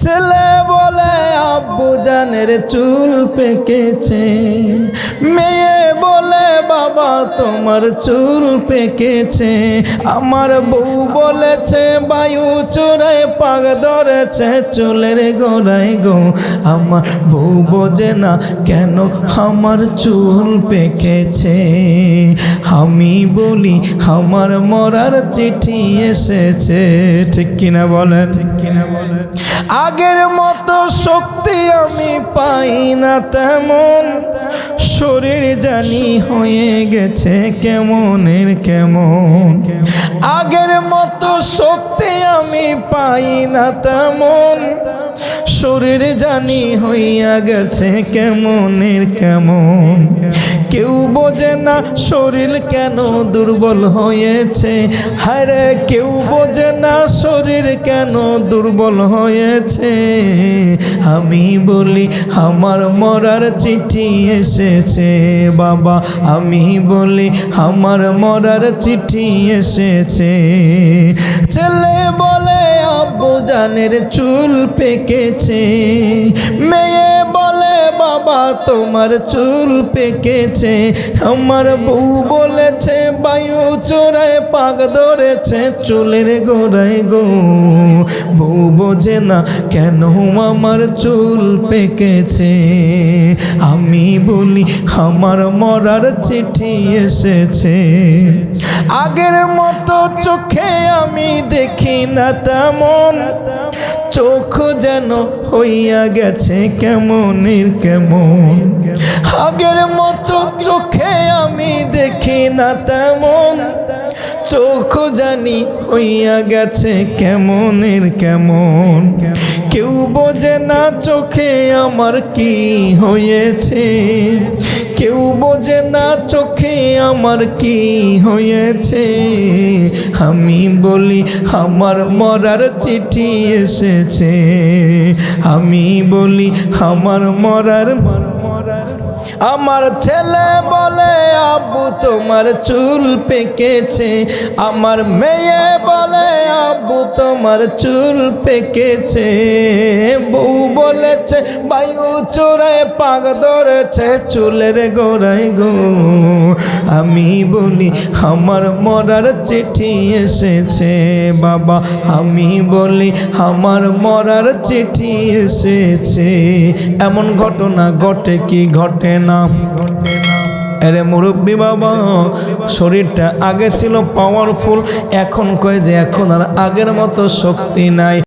ছেলে বলে আব্বু জানের চুল পেকেছে, মেয়ে বলে বাবা তোমার চুল পেকেছে। আমার বউ বলেছে বায়ু চোরায় পাক ধরেছে চুলের গোড়ায় গো। আমার বউ বোঝে না কেন আমার চুল পেকেছে। আমি বলি আমার মরার চিঠি এসেছে। ঠিক কিনা বলেন, ঠিক কিনা বলেন। আগের মতো শক্তি আমি পাই না তেমন, শরীর জানি হয়ে গেছে কেমনের কেমন। আগের মতো শক্তি আমি পাই না তেমন, শরীর জানি হইয়া গেছে কেমনের কেমন। কেউ বোঝে না শরীর কেন দুর্বল হয়েছে, হায়রে কেউ বোঝে না শরীর কেন দুর্বল হয়েছে। আমি বলি আমার মরার চিঠি এসেছে বাবা, আমি বলি আমার মরার চিঠি এসেছে। ছেলে বলে আব্বু জানের চুল পেকেছে, মেয়ে বলে বাবা তোমার চুল পেকেছে। আমার বউ বলেছে বায়ু চোরায় পাক ধরেছে চুলের গোড়ায় গো। বউ বোঝে না কেন আমার চুল পেকেছে। আমি বলি আমার মরার চিঠি এসেছে। আগের মতো চোখে আমি দেখি না তেমন, চোখ যেন হইয়া গেছে কেমনের কেমন। আগের মতো চোখে আমি দেখি না তেমন, চোখ জানি হইয়া গেছে কেমনের কেমন। কেউ বোঝে না চোখে আমার কি হয়েছে, কেউ বোঝে না চোখে আমার কি হয়েছে। আমি বলি আমার মরার চিঠি এসেছে। আমি বলি আমার মরার। আমার ছেলে বলে আব্বু তোমার চুল পেকেছে, আমার মেয়ে বলে আব্বু তোমার চুল পেকেছে। বউ বলেছে বায়ু চোরায় পাক ধরেছে চুলের গোড়ায় গো। আমি বলি আমার মরার চিঠি এসেছে বাবা, আমি বলি আমার মরার চিঠি এসেছে। এমন ঘটনা ঘটে কি ঘটে না? আরে মুরব্বী বাবা, শরীরটা আগে ছিল পাওয়ারফুল, এখন কয় যে এখন আর আগের মতো শক্তি নাই।